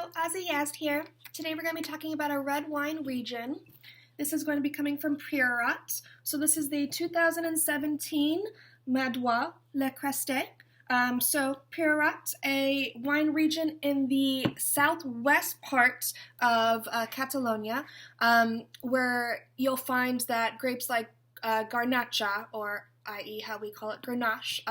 Hello, Auzzie Yazd here. Today we're going to be talking about a red wine region. This is going to be coming from Priorat. So this is the 2017 Doix Crestes. So Priorat, a wine region in the southwest part of Catalonia, where you'll find that grapes like Garnacha, or i.e. how we call it Grenache,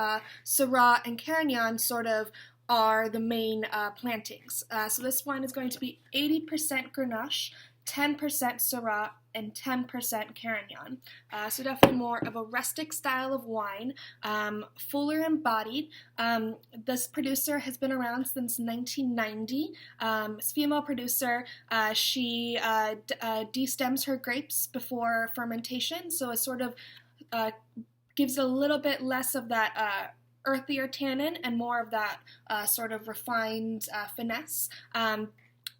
Syrah, and Carignan sort of are the main plantings. So this wine is going to be 80% Grenache, 10% Syrah, and 10% Carignan. So definitely more of a rustic style of wine, fuller and bodied. This producer has been around since 1990. It's a female producer. She de-stems her grapes before fermentation, so it sort of gives a little bit less of that earthier tannin and more of that sort of refined finesse.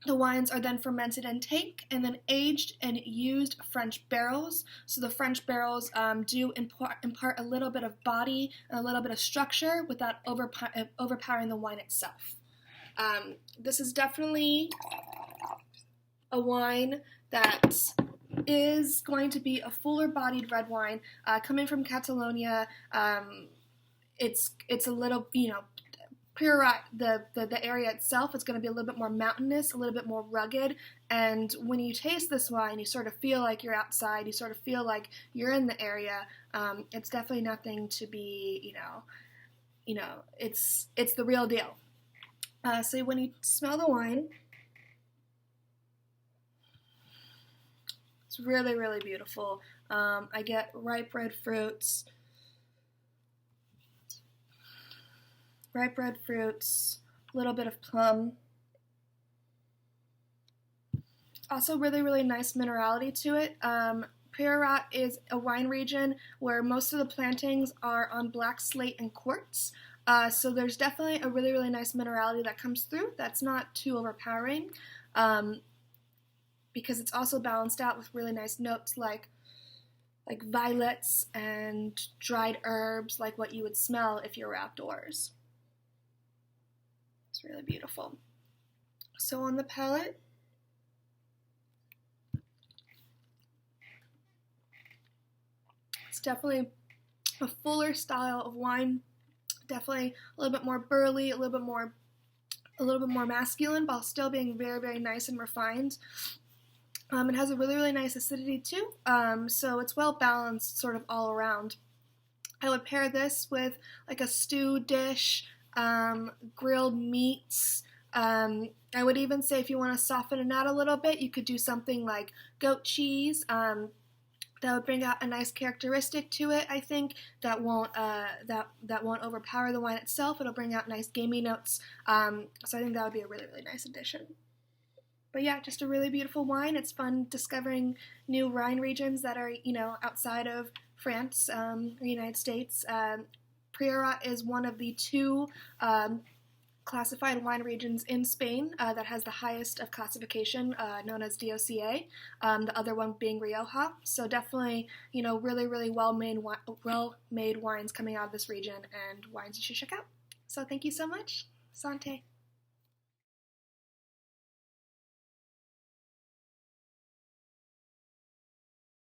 The wines are then fermented in tank and then aged in used French barrels. So the French barrels do impart a little bit of body and a little bit of structure without overpowering the wine itself. This is definitely a wine that is going to be a fuller-bodied red wine coming from Catalonia. It's a little, Priorat, the area itself is going to be a little bit more mountainous, a little bit more rugged, and when you taste this wine, you sort of feel like you're outside, you sort of feel like you're in the area. It's definitely nothing to be, it's the real deal. So when you smell the wine, it's really, really beautiful. I get ripe red fruits, a little bit of plum. Also really, really nice minerality to it. Priorat is a wine region where most of the plantings are on black slate and quartz. So there's definitely a really, really nice minerality that comes through that's not too overpowering, because it's also balanced out with really nice notes like violets and dried herbs, like what you would smell if you were outdoors. It's really beautiful. So on the palate, it's definitely a fuller style of wine. Definitely a little bit more burly, a little bit more masculine, while still being very, very nice and refined. It has a really, really nice acidity too. So it's well balanced, sort of all around. I would pair this with like a stew dish. Grilled meats. I would even say if you want to soften it out a little bit, you could do something like goat cheese. That would bring out a nice characteristic to it, I think, that won't overpower the wine itself. It'll bring out nice gamey notes. So I think that would be a really, really nice addition. But yeah, just a really beautiful wine. It's fun discovering new wine regions that are, outside of France or the United States. Priorat is one of the two classified wine regions in Spain that has the highest of classification, known as DOCA, the other one being Rioja. So definitely, really, really well-made wines coming out of this region, and wines you should check out. So thank you so much. Santé.